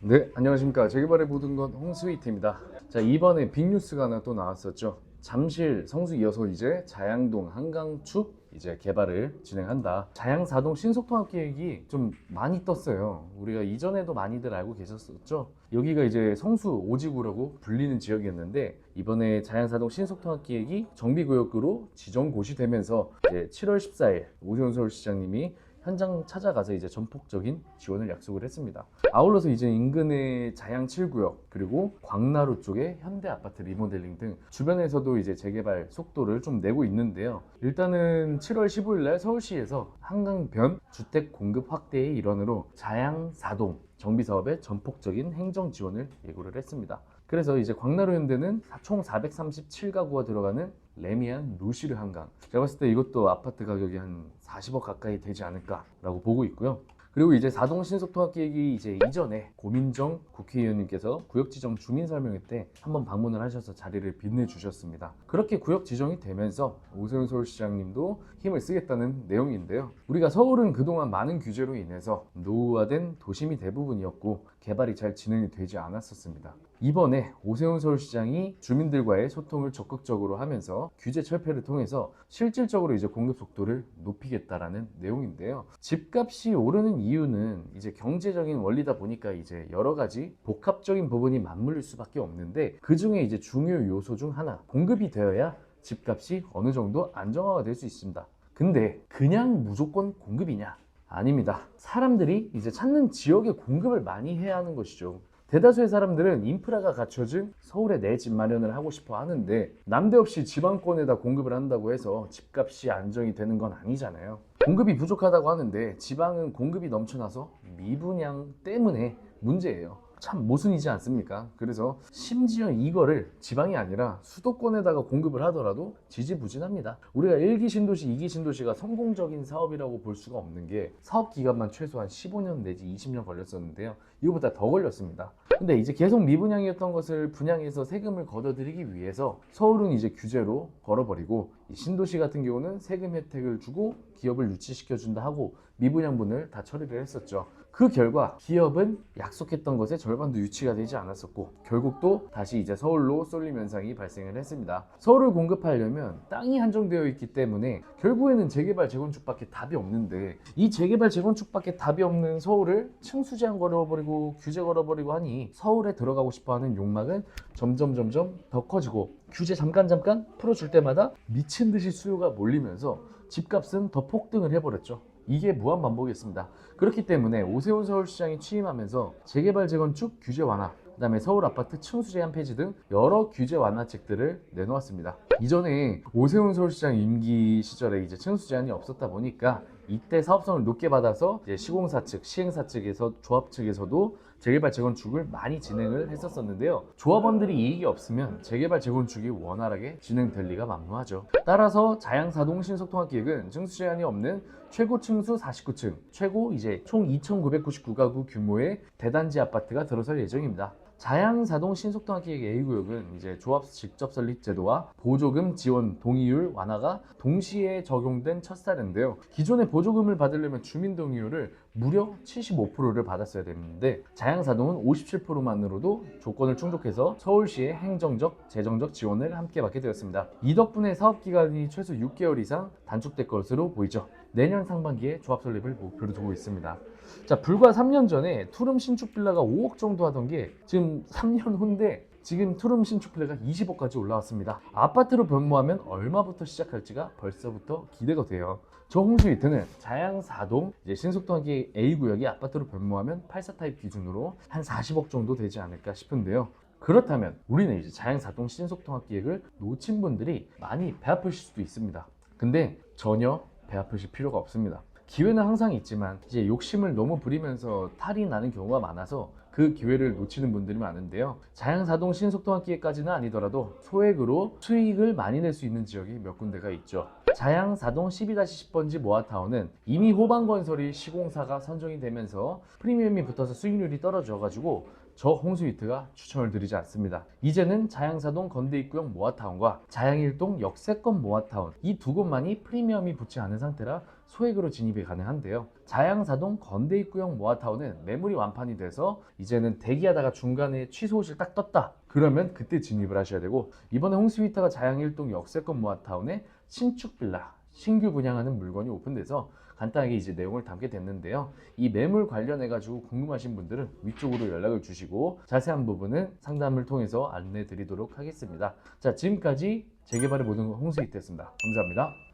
네, 안녕하십니까. 재개발의 모든 것 홍스위트입니다. 자, 이번에 빅뉴스가 하나 또 나왔었죠. 잠실 성수 이어서 이제 자양동 한강축 이제 개발을 진행한다. 자양사동 신속통합 계획이 좀 많이 떴어요. 우리가 이전에도 많이들 알고 계셨었죠. 여기가 이제 성수 오지구라고 불리는 지역이었는데 이번에 자양사동 신속통합 계획이 정비구역으로 지정고시되면서 이제 7월 14일 오세훈 서울시장님이 현장 찾아가서 이제 전폭적인 지원을 약속을 했습니다. 아울러서 이제 인근의 자양 7구역 그리고 광나루 쪽에 현대 아파트 리모델링 등 주변에서도 이제 재개발 속도를 좀 내고 있는데요. 일단은 7월 15일 날 서울시에서 한강변 주택 공급 확대의 일환으로 자양 4동 정비 사업에 전폭적인 행정 지원을 예고를 했습니다. 그래서 이제 광나루 현대는 총 437가구가 들어가는 레미안 루시르 한강. 제가 봤을 때 이것도 아파트 가격이 한 40억 가까이 되지 않을까라고 보고 있고요. 그리고 이제 사동 신속통합 계획이 이제 이전에 고민정 국회의원님께서 구역지정 주민설명회 때 한번 방문을 하셔서 자리를 빛내주셨습니다. 그렇게 구역 지정이 되면서 오세훈 서울시장님도 힘을 쓰겠다는 내용인데요. 우리가 서울은 그동안 많은 규제로 인해서 노후화된 도심이 대부분이었고 개발이 잘 진행이 되지 않았었습니다. 이번에 오세훈 서울시장이 주민들과의 소통을 적극적으로 하면서 규제 철폐를 통해서 실질적으로 이제 공급 속도를 높이겠다라는 내용인데요. 집값이 오르는 이유는 이제 경제적인 원리다 보니까 이제 여러 가지 복합적인 부분이 맞물릴 수밖에 없는데 그 중에 이제 중요 요소 중 하나, 공급이 되어야 집값이 어느 정도 안정화가 될 수 있습니다. 근데 그냥 무조건 공급이냐? 아닙니다. 사람들이 이제 찾는 지역에 공급을 많이 해야 하는 것이죠. 대다수의 사람들은 인프라가 갖춰진 서울에 내 집 마련을 하고 싶어 하는데 남대없이 지방권에다 공급을 한다고 해서 집값이 안정이 되는 건 아니잖아요. 공급이 부족하다고 하는데 지방은 공급이 넘쳐나서 미분양 때문에 문제예요. 참 모순이지 않습니까? 그래서 심지어 이거를 지방이 아니라 수도권에다가 공급을 하더라도 지지부진합니다. 우리가 1기 신도시, 2기 신도시가 성공적인 사업이라고 볼 수가 없는 게 사업 기간만 최소한 15년 내지 20년 걸렸었는데요. 이거보다 더 걸렸습니다. 근데 이제 계속 미분양이었던 것을 분양해서 세금을 걷어들이기 위해서 서울은 이제 규제로 걸어버리고 신도시 같은 경우는 세금 혜택을 주고 기업을 유치시켜준다 하고 미분양분을 다 처리를 했었죠. 그 결과 기업은 약속했던 것의 절반도 유치가 되지 않았었고 결국 또 다시 이제 서울로 쏠림 현상이 발생을 했습니다. 서울을 공급하려면 땅이 한정되어 있기 때문에 결국에는 재개발 재건축밖에 답이 없는데 이 재개발 재건축밖에 답이 없는 서울을 층수 제한 걸어버리고 규제 걸어버리고 하니 서울에 들어가고 싶어하는 욕망은 점점 더 커지고 규제 잠깐 풀어줄 때마다 미친 듯이 수요가 몰리면서 집값은 더 폭등을 해버렸죠. 이게 무한반복이었습니다. 그렇기 때문에 오세훈 서울시장이 취임하면서 재개발 재건축 규제 완화, 그 다음에 서울 아파트 층수 제한 폐지 등 여러 규제 완화책들을 내놓았습니다. 이전에 오세훈 서울시장 임기 시절에 이제 층수 제한이 없었다 보니까 이때 사업성을 높게 받아서 이제 시공사 측, 시행사 측에서 조합 측에서도 재개발 재건축을 많이 진행을 했었는데요. 조합원들이 이익이 없으면 재개발 재건축이 원활하게 진행될 리가 만무하죠. 따라서 자양사동 신속통합 계획은 층수 제한이 없는 최고 층수 49층, 최고 이제 총 2,999가구 규모의 대단지 아파트가 들어설 예정입니다. 자양사동 신속통합 계획 A구역은 이제 조합 직접 설립 제도와 보조금 지원 동의율 완화가 동시에 적용된 첫 사례인데요. 기존의 보조금을 받으려면 주민 동의율을 무려 75%를 받았어야 되는데 자양사동은 57%만으로도 조건을 충족해서 서울시의 행정적, 재정적 지원을 함께 받게 되었습니다. 이 덕분에 사업기간이 최소 6개월 이상 단축될 것으로 보이죠. 내년 상반기에 조합 설립을 목표로 두고 있습니다. 자, 불과 3년 전에 투룸 신축 빌라가 5억 정도 하던 게 지금 3년 후인데 지금 투룸 신축 빌라가 20억까지 올라왔습니다. 아파트로 변모하면 얼마부터 시작할지가 벌써부터 기대가 돼요. 저 홍수위트는 자양사동 이제 신속통합 A구역이 아파트로 변모하면 84 타입 기준으로 한 40억 정도 되지 않을까 싶은데요. 그렇다면 우리는 이제 자양사동 신속통합 계획을 놓친 분들이 많이 배 아프실 수도 있습니다. 근데 전혀 배 아프실 필요가 없습니다. 기회는 항상 있지만 이제 욕심을 너무 부리면서 탈이 나는 경우가 많아서 그 기회를 놓치는 분들이 많은데요. 자양사동 신속통합 계획까지는 아니더라도 소액으로 수익을 많이 낼 수 있는 지역이 몇 군데가 있죠. 자양사동 12-10번지 모아타운은 이미 호반건설이 시공사가 선정이 되면서 프리미엄이 붙어서 수익률이 떨어져가지고 저 홍수위트가 추천을 드리지 않습니다. 이제는 자양사동 건대입구역 모아타운과 자양일동 역세권 모아타운 이 두 곳만이 프리미엄이 붙지 않은 상태라 소액으로 진입이 가능한데요. 자양사동 건대입구형 모아타운은 매물이 완판이 돼서 이제는 대기하다가 중간에 취소실 딱 떴다. 그러면 그때 진입을 하셔야 되고, 이번에 홍스위타가 자양 1동 역세권 모아타운에 신축 빌라 신규 분양하는 물건이 오픈돼서 간단하게 이제 내용을 담게 됐는데요. 이 매물 관련해 가지고 궁금하신 분들은 위쪽으로 연락을 주시고 자세한 부분은 상담을 통해서 안내 드리도록 하겠습니다. 자, 지금까지 재개발의 모든 홍스위트였습니다. 감사합니다.